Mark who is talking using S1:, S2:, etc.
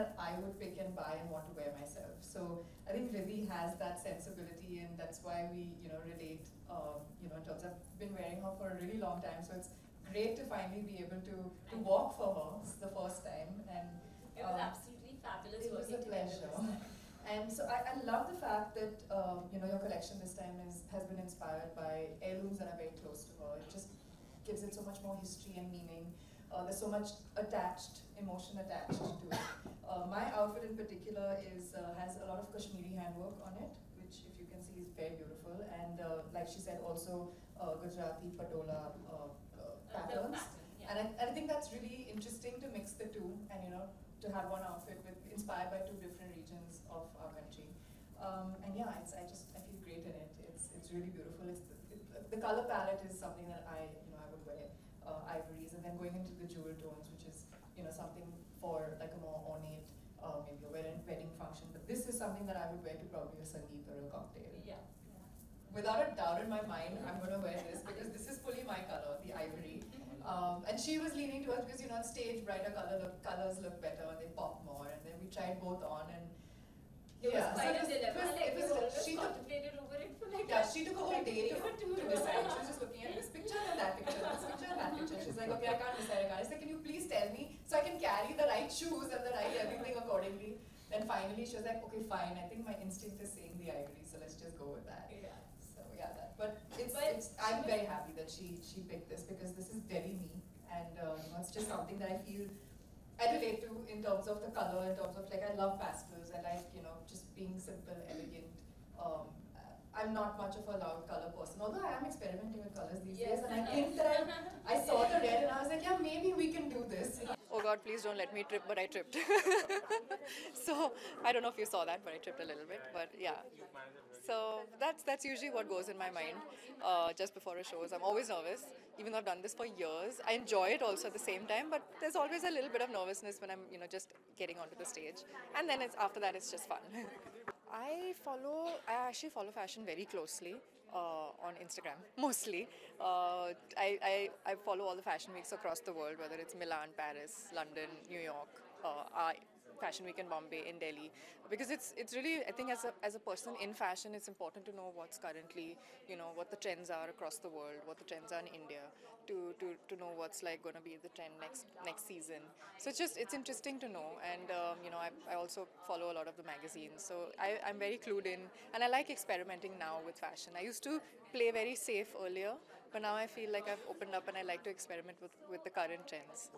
S1: that I would pick and buy and want to wear myself. So I think Ridhi has that sensibility, and that's why we, relate, in terms of, I've been wearing her for a really long time, so it's great to finally be able to walk for her the first time. And
S2: it was absolutely fabulous.
S1: It was a pleasure. And so I love the fact that your collection this time has been inspired by heirlooms that are very close to her. It just gives it so much more history and meaning. There's so much emotion attached to it. My outfit in particular has a lot of Kashmiri handwork on it, which, if you can see, is very beautiful. And like she said, also Gujarati patola patterns. And I think that's really interesting to mix the two, and to have one outfit inspired by two different regions of our country. And yeah, I feel great in it. It's really beautiful. The color palette is something that I would wear. Ivories, and then going into the jewel tones, which is something for like a more ornate, maybe a wedding function. But this is something that I would wear to probably a sangeet or a cocktail.
S2: Yeah.
S1: Without a doubt in my mind, I'm going to wear this because this is fully my color, the ivory. And she was leaning towards, because on stage brighter colors look better and they pop more. And then we tried both on, and
S2: it was quite a dilemma.
S1: She
S2: contemplated over it for like
S1: she took a whole day to decide. She was just looking at this picture and that picture, this picture and that picture. She's like, okay, I can't decide. I said, can you please tell me so I can carry the right shoes and the right everything accordingly? Then finally she was like, okay, fine. I think my instinct is saying the ivory, so let's just go with that.
S2: Yeah.
S1: So yeah, that. But I'm very happy that she picked this, because this is very me, and it's just something that I feel I relate to in terms of the color, in terms of I love pastels. I like just being simple, elegant. I'm not much of a loud color person, although I am experimenting with colors these days, and I think that I saw the red and I was like, yeah, maybe we can do this. Oh God, please don't let me trip, but I tripped. So I don't know if you saw that, but I tripped a little bit. But yeah, so that's usually what goes in my mind just before a show. I'm always nervous, even though I've done this for years. I enjoy it also at the same time, but there's always a little bit of nervousness when I'm just getting onto the stage, and then after that it's just fun. I actually follow fashion very closely on Instagram, mostly. I follow all the fashion weeks across the world, whether it's Milan, Paris, London, New York, Fashion Week in Bombay, in Delhi, because it's really, I think, as a person in fashion, it's important to know what's currently, what the trends are across the world, what the trends are in India, to know what's going to be the trend next season. So it's interesting to know, and I also follow a lot of the magazines, so I'm very clued in, and I like experimenting now with fashion. I used to play very safe earlier, but now I feel like I've opened up and I like to experiment with the current trends.